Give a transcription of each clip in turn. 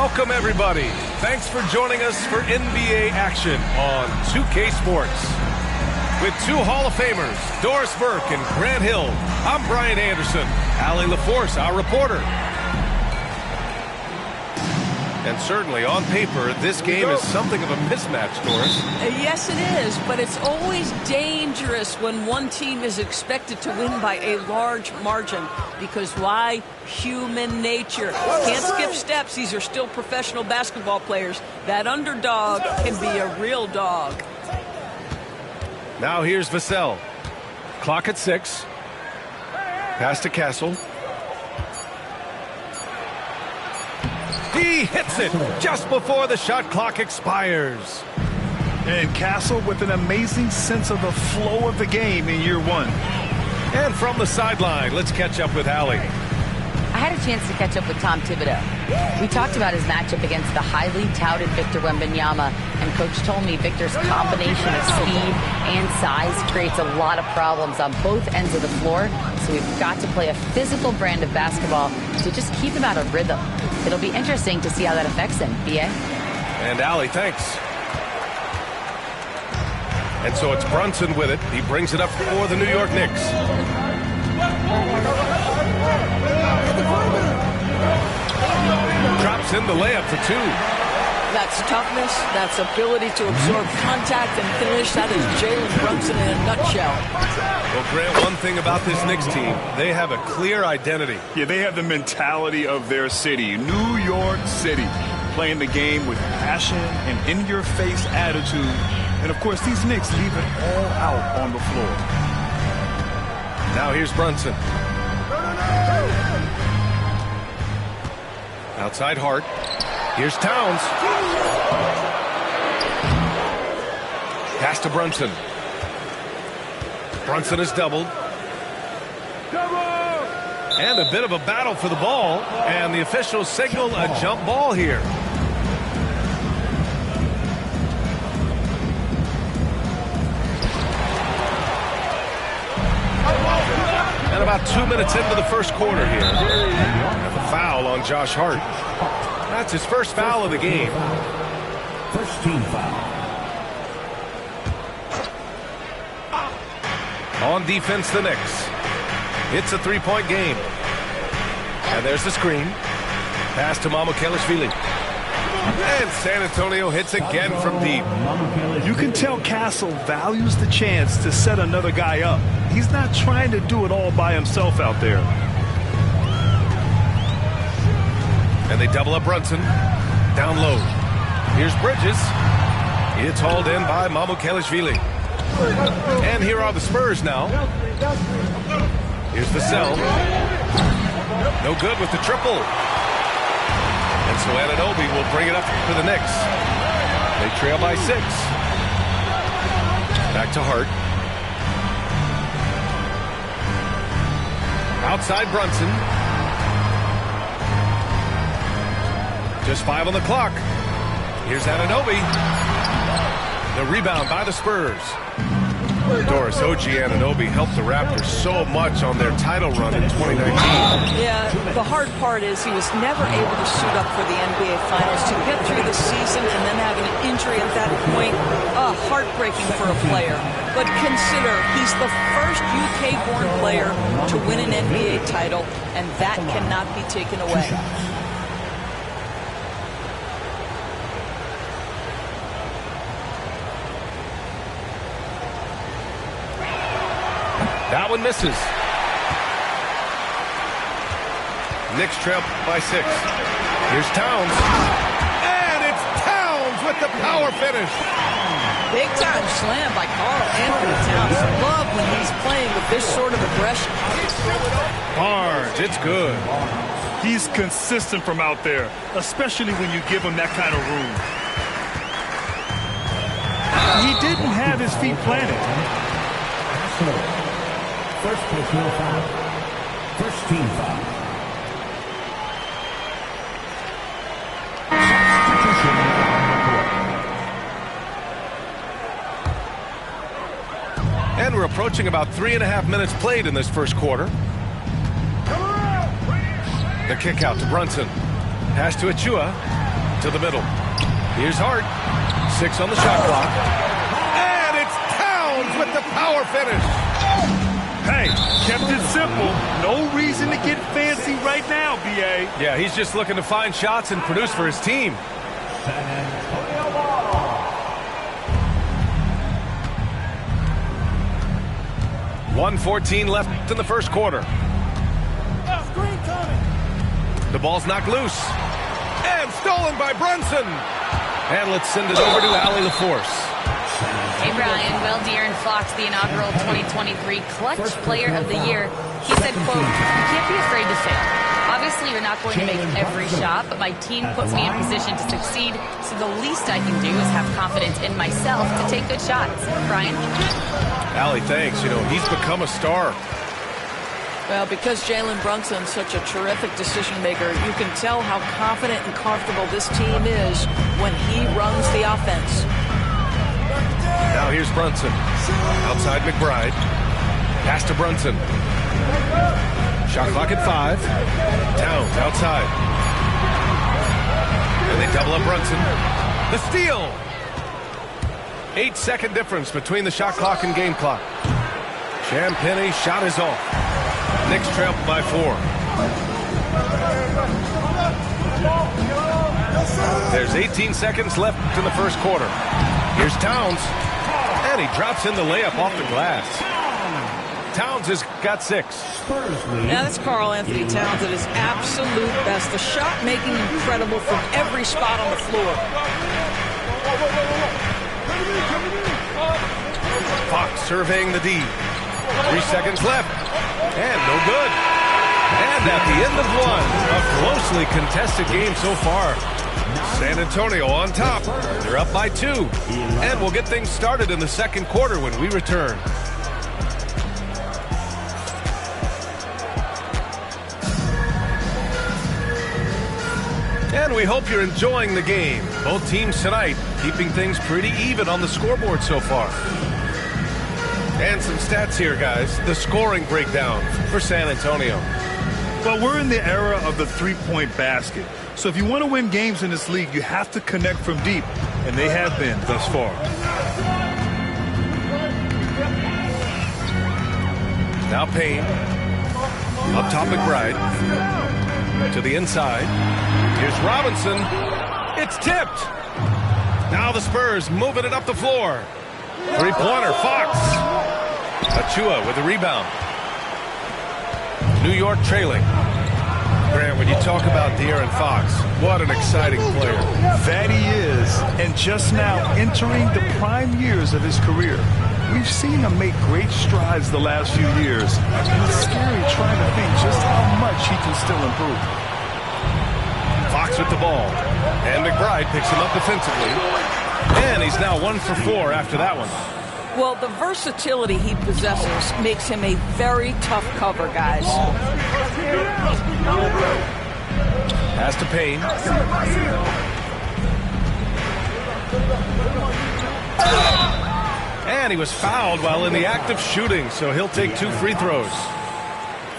Welcome, everybody. Thanks for joining us for NBA action on 2K Sports. With two Hall of Famers, Doris Burke and Grant Hill, I'm Brian Anderson. Allie LaForce, our reporter. And certainly, on paper, this game is something of a mismatch, Doris. Yes, it is, but it's always dangerous when one team is expected to win by a large margin. Because why? Human nature. Can't skip steps. These are still professional basketball players. That underdog can be a real dog. Now here's Vassell. Clock at 6. Pass to Castle. He hits it just before the shot clock expires. And Castle with an amazing sense of the flow of the game in year one. And from the sideline, let's catch up with Allie. I had a chance to catch up with Tom Thibodeau. We talked about his matchup against the highly touted Victor Wembanyama, and Coach told me Victor's combination of speed and size creates a lot of problems on both ends of the floor, so we've got to play a physical brand of basketball to just keep him out of rhythm. It'll be interesting to see how that affects him, B.A. And Allie, thanks. And so it's Brunson with it. He brings it up for the New York Knicks. Drops in the layup for 2. That's toughness. That's ability to absorb contact and finish. That is Jalen Brunson in a nutshell. Well, Grant, one thing about this Knicks team, they have a clear identity. Yeah, they have the mentality of their city, New York City, playing the game with passion and in-your-face attitude. And, of course, these Knicks leave it all out on the floor. Now here's Brunson. Outside Hart. Here's Towns. Pass to Brunson. Brunson is doubled. And a bit of a battle for the ball. And the officials signal a jump ball here. And about 2 minutes into the first quarter here. And the foul on Josh Hart. That's his first foul of the game. First team foul. On defense, the Knicks. It's a three-point game. And there's the screen. Pass to Mamukelashvili. And San Antonio hits again from deep. You can tell Castle values the chance to set another guy up. He's not trying to do it all by himself out there. And they double up Brunson. Down low. Here's Bridges. It's hauled in by Mamukelashvili. And here are the Spurs now. Here's Vassell. No good with the triple. And so Anunoby will bring it up for the Knicks. They trail by 6. Back to Hart. Outside Brunson. Just 5 on the clock. Here's Anunoby. The rebound by the Spurs. Doris, OG Anunoby helped the Raptors so much on their title run in 2019. Yeah, the hard part is he was never able to suit up for the NBA Finals. To get through the season and then have an injury at that point, heartbreaking for a player. But consider, he's the first UK-born player to win an NBA title, and that cannot be taken away. That one misses. Knicks trail by 6. Here's Towns. And it's Towns with the power finish. Big time slam by Karl Anthony Towns. Love when he's playing with this sort of aggression. Barnes, it's good. He's consistent from out there, especially when you give him that kind of room. He didn't have his feet planted. First personal foul. First team foul. Substitution on the court. And we're approaching about 3.5 minutes played in this first quarter. The kick out to Brunson. Pass to Achua. to the middle. Here's Hart. 6 on the shot clock. And it's Towns with the power finish. Hey, kept it simple. No reason to get fancy right now, B.A. Yeah, he's just looking to find shots and produce for his team. 1:14 left in the first quarter. The ball's knocked loose. And stolen by Brunson. And let's send it over to Allie LaForce. Hey, Brian, Will De'Aaron Fox, the inaugural 2023 Clutch Player of the Year. He said, quote, "You can't be afraid to fail. Obviously, you're not going to make every shot, but my team puts me in position to succeed, so the least I can do is have confidence in myself to take good shots." Brian? Allie, thanks. You know, he's become a star. Well, because Jalen Brunson's such a terrific decision maker, you can tell how confident and comfortable this team is when he runs the offense. Now here's Brunson. Outside McBride. Pass to Brunson. Shot clock at 5. Towns outside. And they double up Brunson. The steal! 8-second difference between the shot clock and game clock. Champagnie shot is off. Knicks trail by 4. There's 18 seconds left in the first quarter. Here's Towns. And he drops in the layup off the glass. Towns has got 6. Now that's Karl Anthony Towns at his absolute best. The shot making incredible from every spot on the floor. Fox surveying the D. 3 seconds left. And no good. And at the end of one, a closely contested game so far. San Antonio on top. They're up by 2. And we'll get things started in the second quarter when we return. And we hope you're enjoying the game. Both teams tonight keeping things pretty even on the scoreboard so far. And some stats here, guys. The scoring breakdown for San Antonio. Well, we're in the era of the three-point basket. So if you want to win games in this league, you have to connect from deep. And they have been thus far. Now Payne. Up top McBride. To the inside. Here's Robinson. It's tipped. Now the Spurs moving it up the floor. Three-pointer, Fox. Achua with the rebound. New York trailing. Grant, when you talk about De'Aaron Fox, what an exciting player. That he is. And just now entering the prime years of his career. We've seen him make great strides the last few years. It's scary trying to think just how much he can still improve. Fox with the ball. And McBride picks him up defensively. And he's now 1 for 4 after that one. Well, the versatility he possesses makes him a very tough cover, guys. Pass to Payne. And he was fouled while in the act of shooting, so he'll take 2 free throws.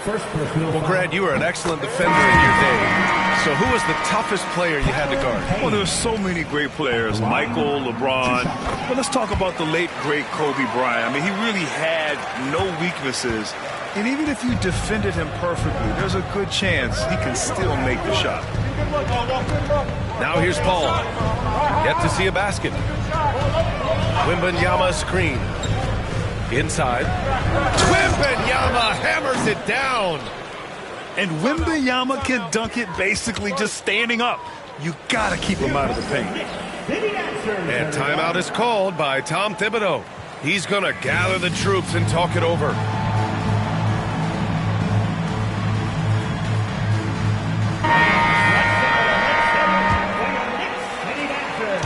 Well, Grant, you were an excellent defender in your day. So who was the toughest player you had to guard? Well, there's so many great players. Michael, LeBron. But let's talk about the late, great Kobe Bryant. I mean, he really had no weaknesses. And even if you defended him perfectly, there's a good chance he can still make the shot. Now here's Paul. Yet to see a basket. Wembanyama screen. Inside. Wembanyama hammers it down. And Wembanyama can dunk it basically just standing up. You got to keep him out of the paint. And timeout is called by Tom Thibodeau. He's going to gather the troops and talk it over.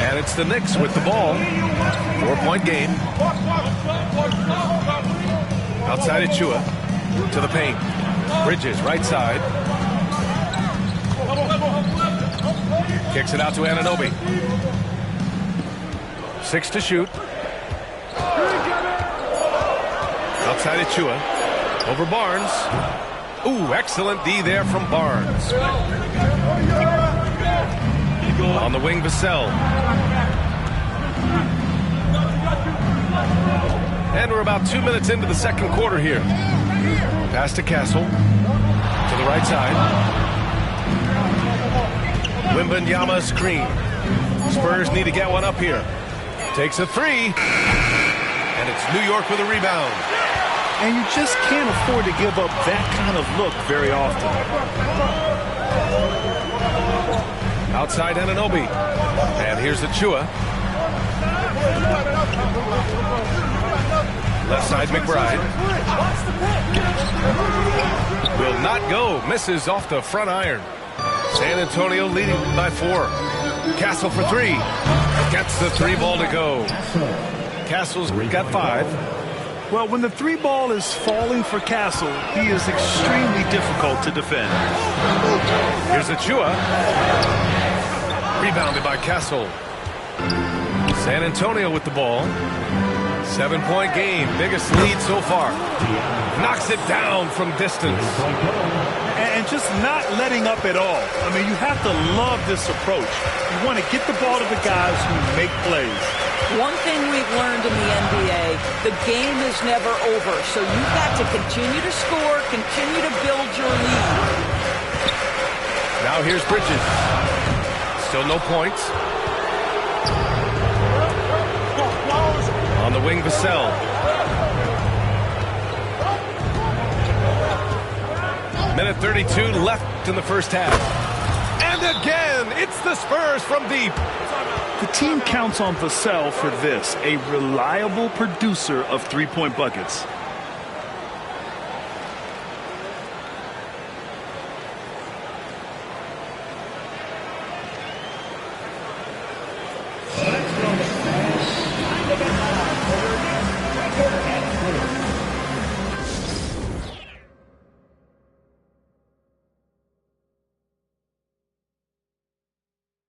And it's the Knicks with the ball. 4-point game. Outside Achua. To the paint. Bridges, right side. Kicks it out to Anunoby. 6 to shoot. Outside Achua. Over Barnes. Ooh, excellent D there from Barnes. On the wing, Vassell. And we're about 2 minutes into the second quarter here. Pass to Castle. To the right side. Wembanyama screen. Spurs need to get one up here. Takes a three. And it's New York with a rebound. And you just can't afford to give up that kind of look very often. Outside Anunoby. And here's Achua. Left side McBride. Will not go. Misses off the front iron. San Antonio leading by 4. Castle for 3. Gets the 3 ball to go. Castle's got 5. Well, when the 3 ball is falling for Castle, he is extremely difficult to defend. Here's Achua. Rebounded by Castle. San Antonio with the ball. 7-point game. Biggest lead so far. Knocks it down from distance. And just not letting up at all. I mean, you have to love this approach. You want to get the ball to the guys who make plays. One thing we've learned in the NBA, the game is never over. So you've got to continue to score, continue to build your lead. Now here's Bridges. Still no points. On the wing, Vassell. Minute 32 left in the first half. And again, it's the Spurs from deep. The team counts on Vassell for this, a reliable producer of 3-point buckets.